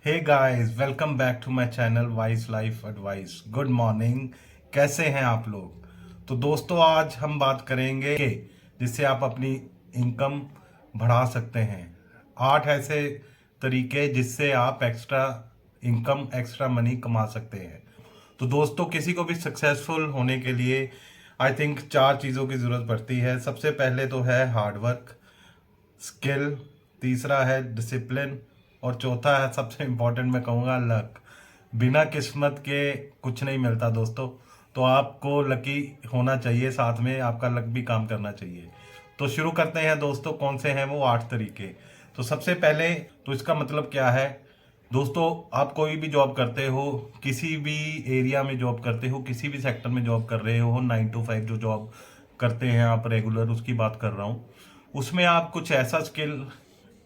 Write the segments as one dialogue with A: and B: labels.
A: Hey guys, welcome back to my channel wise life advice. Good morning. कैसे हैं आप लोग? तो दोस्तों, आज हम बात करेंगे कि जिससे आप अपनी इनकम बढ़ा सकते हैं। 8 ऐसे तरीके जिससे आप एक्स्ट्रा इनकम, एक्स्ट्रा मनी कमा सकते हैं। तो दोस्तों, किसी को भी सक्सेसफुल होने के लिए आई थिंक 4 चीज़ों की ज़रूरत पड़ती है। सबसे पहले तो है हार्डवर्क, स्किल, तीसरा है डिसिप्लिन और चौथा है सबसे इम्पोर्टेंट मैं कहूँगा लक। बिना किस्मत के कुछ नहीं मिलता दोस्तों। तो आपको लकी होना चाहिए, साथ में आपका लक भी काम करना चाहिए। तो शुरू करते हैं दोस्तों, कौन से हैं वो 8 तरीके। तो सबसे पहले तो इसका मतलब क्या है दोस्तों? आप कोई भी जॉब करते हो, किसी भी एरिया में जॉब करते हो, किसी भी सेक्टर में जॉब कर रहे हो, 9 to 5 जो जॉब करते हैं आप रेगुलर, उसकी बात कर रहा हूँ। उसमें आप कुछ ऐसा स्किल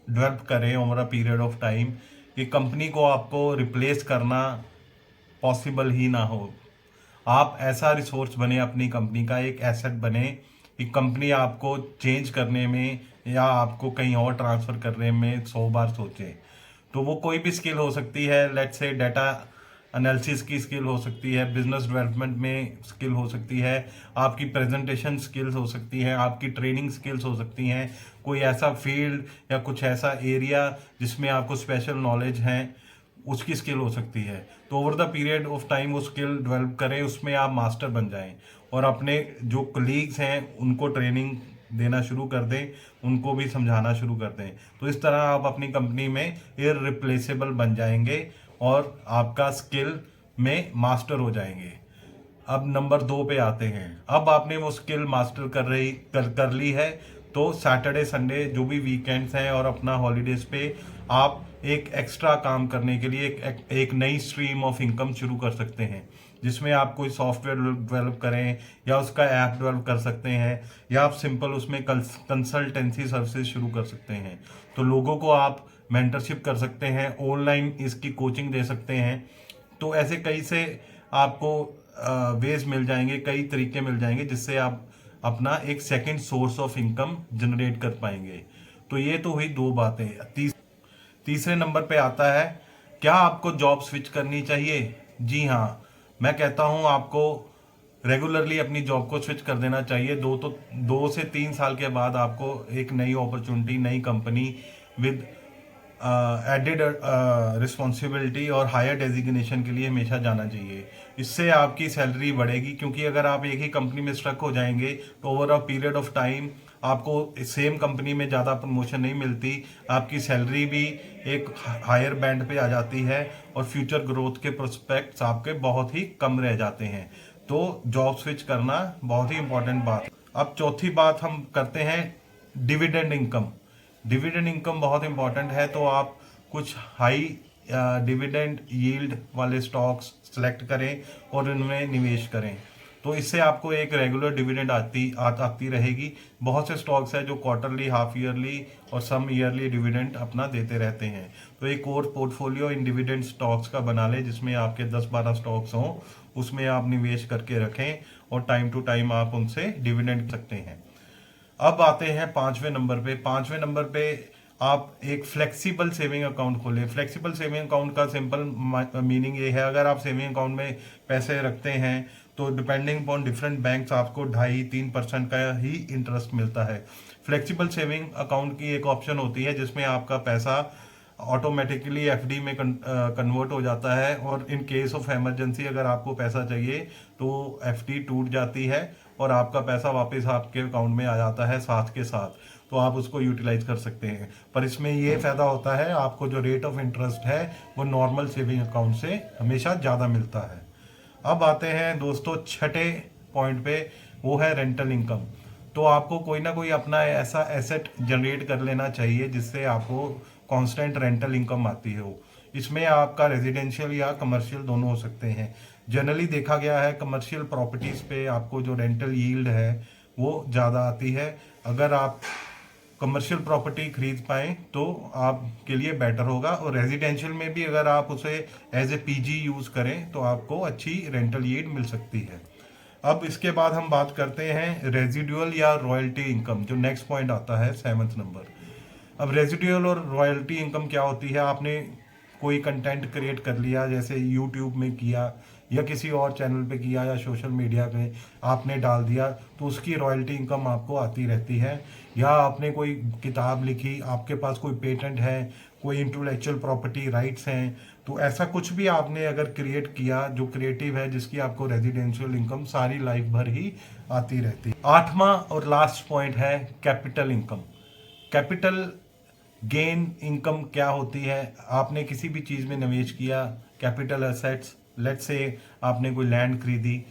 A: डेवलप करें over a period of time कि कंपनी को आपको रिप्लेस करना पॉसिबल ही ना हो। आप ऐसा रिसोर्स बने, अपनी कंपनी का एक एसेट बने कि कंपनी आपको चेंज करने में या आपको कहीं और ट्रांसफ़र करने में 100 बार सोचे। तो वो कोई भी स्किल हो सकती है, लेट्स से डाटा एनालिसिस की स्किल हो सकती है, बिजनेस डेवलपमेंट में स्किल हो सकती है, आपकी प्रेजेंटेशन स्किल्स हो सकती हैं, आपकी ट्रेनिंग स्किल्स हो सकती हैं, कोई ऐसा फील्ड या कुछ ऐसा एरिया जिसमें आपको स्पेशल नॉलेज है, उसकी स्किल हो सकती है। तो over the period of time वो स्किल डेवलप करें, उसमें आप मास्टर बन जाएं और अपने जो कलीग्स हैं उनको ट्रेनिंग देना शुरू कर दें, उनको भी समझाना शुरू कर दें। तो इस तरह आप अपनी कंपनी में इररिप्लेसेबल बन जाएंगे और आपका स्किल में मास्टर हो जाएंगे। अब नंबर 2 पे आते हैं। अब आपने वो स्किल मास्टर कर ली है, तो सैटरडे संडे जो भी वीकेंड्स हैं और अपना हॉलीडेज पे आप एक एक्स्ट्रा काम करने के लिए एक नई स्ट्रीम ऑफ इनकम शुरू कर सकते हैं, जिसमें आप कोई सॉफ्टवेयर डेवलप करें या उसका ऐप डेवलप कर सकते हैं, या आप सिंपल उसमें कंसल्टेंसी सर्विसेज शुरू कर सकते हैं। तो लोगों को आप मेंटरशिप कर सकते हैं, ऑनलाइन इसकी कोचिंग दे सकते हैं। तो ऐसे कई से आपको वेज मिल जाएंगे, कई तरीके मिल जाएंगे जिससे आप अपना एक second source of income generate कर पाएंगे। तो ये तो हुई 2 बातें। तीसरे नंबर पे आता है, क्या आपको जॉब स्विच करनी चाहिए? जी हाँ, मैं कहता हूँ आपको रेगुलरली अपनी जॉब को स्विच कर देना चाहिए। 2 से 3 साल के बाद आपको एक नई अपॉर्चुनिटी, नई कंपनी विद एडेड रिस्पॉन्सिबिलिटी और हायर डेजिग्नेशन के लिए हमेशा जाना चाहिए। इससे आपकी सैलरी बढ़ेगी, क्योंकि अगर आप एक ही कंपनी में स्ट्रक हो जाएंगे तो over a period of time आपको सेम कंपनी में ज़्यादा प्रमोशन नहीं मिलती, आपकी सैलरी भी एक हायर बैंड पे आ जाती है और फ्यूचर ग्रोथ के प्रोस्पेक्ट्स आपके बहुत ही कम रह जाते हैं। तो जॉब स्विच करना बहुत ही इंपॉर्टेंट बात है। अब चौथी बात हम करते हैं, डिविडेंड इनकम। डिविडेंड इनकम बहुत इंपॉर्टेंट है। तो आप कुछ हाई डिविडेंड यील्ड वाले स्टॉक्स सेलेक्ट करें और इनमें निवेश करें। तो इससे आपको एक रेगुलर डिविडेंड आती रहेगी। बहुत से स्टॉक्स हैं जो क्वार्टरली, हाफ ईयरली और सम ईयरली डिविडेंड अपना देते रहते हैं। तो एक और पोर्टफोलियो इन डिविडेंड स्टॉक्स का बना लें, जिसमें आपके 10-12 स्टॉक्स हों, उसमें आप निवेश करके रखें और टाइम टू टाइम आप उनसे डिविडेंड सकते हैं। अब आते हैं 5वें नंबर पे। 5वें नंबर पे आप एक फ्लेक्सिबल सेविंग अकाउंट खोलें। फ्लेक्सिबल सेविंग अकाउंट का सिंपल मीनिंग ये है, अगर आप सेविंग अकाउंट में पैसे रखते हैं तो डिपेंडिंग अपॉन डिफरेंट बैंक्स आपको 2.5-3% का ही इंटरेस्ट मिलता है। फ्लेक्सिबल सेविंग अकाउंट की एक ऑप्शन होती है जिसमें आपका पैसा ऑटोमेटिकली एफडी में कन्वर्ट हो जाता है, और इन केस ऑफ इमरजेंसी अगर आपको पैसा चाहिए तो एफडी टूट जाती है और आपका पैसा वापस आपके अकाउंट में आ जाता है साथ के साथ। तो आप उसको यूटिलाइज कर सकते हैं। पर इसमें ये फ़ायदा होता है, आपको जो रेट ऑफ इंटरेस्ट है वो नॉर्मल सेविंग अकाउंट से हमेशा ज़्यादा मिलता है। अब आते हैं दोस्तों छठे पॉइंट पे, वो है रेंटल इनकम। तो आपको कोई ना कोई अपना ऐसा एसेट जनरेट कर लेना चाहिए जिससे आपको कांस्टेंट रेंटल इनकम आती हो। इसमें आपका रेजिडेंशियल या कमर्शियल दोनों हो सकते हैं। जनरली देखा गया है कमर्शियल प्रॉपर्टीज़ पे आपको जो रेंटल यील्ड है वो ज़्यादा आती है। अगर आप कमर्शियल प्रॉपर्टी खरीद पाएँ तो आपके लिए बेटर होगा, और रेजिडेंशियल में भी अगर आप उसे एज ए पीजी यूज़ करें तो आपको अच्छी रेंटल यील्ड मिल सकती है। अब इसके बाद हम बात करते हैं रेजिडुअल या रॉयल्टी इनकम, जो नेक्स्ट पॉइंट आता है 7th नंबर। अब रेजिडुअल और रॉयल्टी इनकम क्या होती है? आपने कोई कंटेंट क्रिएट कर लिया, जैसे यूट्यूब में किया या किसी और चैनल पे किया या सोशल मीडिया पे आपने डाल दिया, तो उसकी रॉयल्टी इनकम आपको आती रहती है। या आपने कोई किताब लिखी, आपके पास कोई पेटेंट है, कोई इंटेलेक्चुअल प्रॉपर्टी राइट्स हैं, तो ऐसा कुछ भी आपने अगर क्रिएट किया जो क्रिएटिव है, जिसकी आपको रेजिडेंशियल इनकम सारी लाइफ भर ही आती रहती है। आठवां और लास्ट पॉइंट है capital income. Capital gain income क्या होती है? आपने किसी भी चीज़ में निवेश किया, कैपिटल एसेट्स, लेट्स से आपने कोई लैंड खरीदी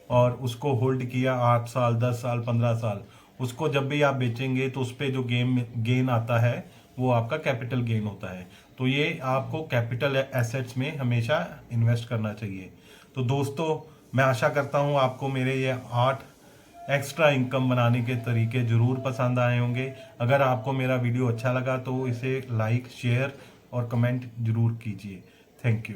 A: और उसको होल्ड किया 8 साल, 10 साल, 15 साल, उसको जब भी आप बेचेंगे तो उस पर जो गेन आता है वो आपका कैपिटल गेन होता है। तो ये आपको कैपिटल एसेट्स में हमेशा इन्वेस्ट करना चाहिए। तो दोस्तों, मैं आशा करता हूँ आपको मेरे ये 8 एक्स्ट्रा इनकम बनाने के तरीके ज़रूर पसंद आए होंगे। अगर आपको मेरा वीडियो अच्छा लगा तो इसे लाइक, शेयर और कमेंट ज़रूर कीजिए। Thank you.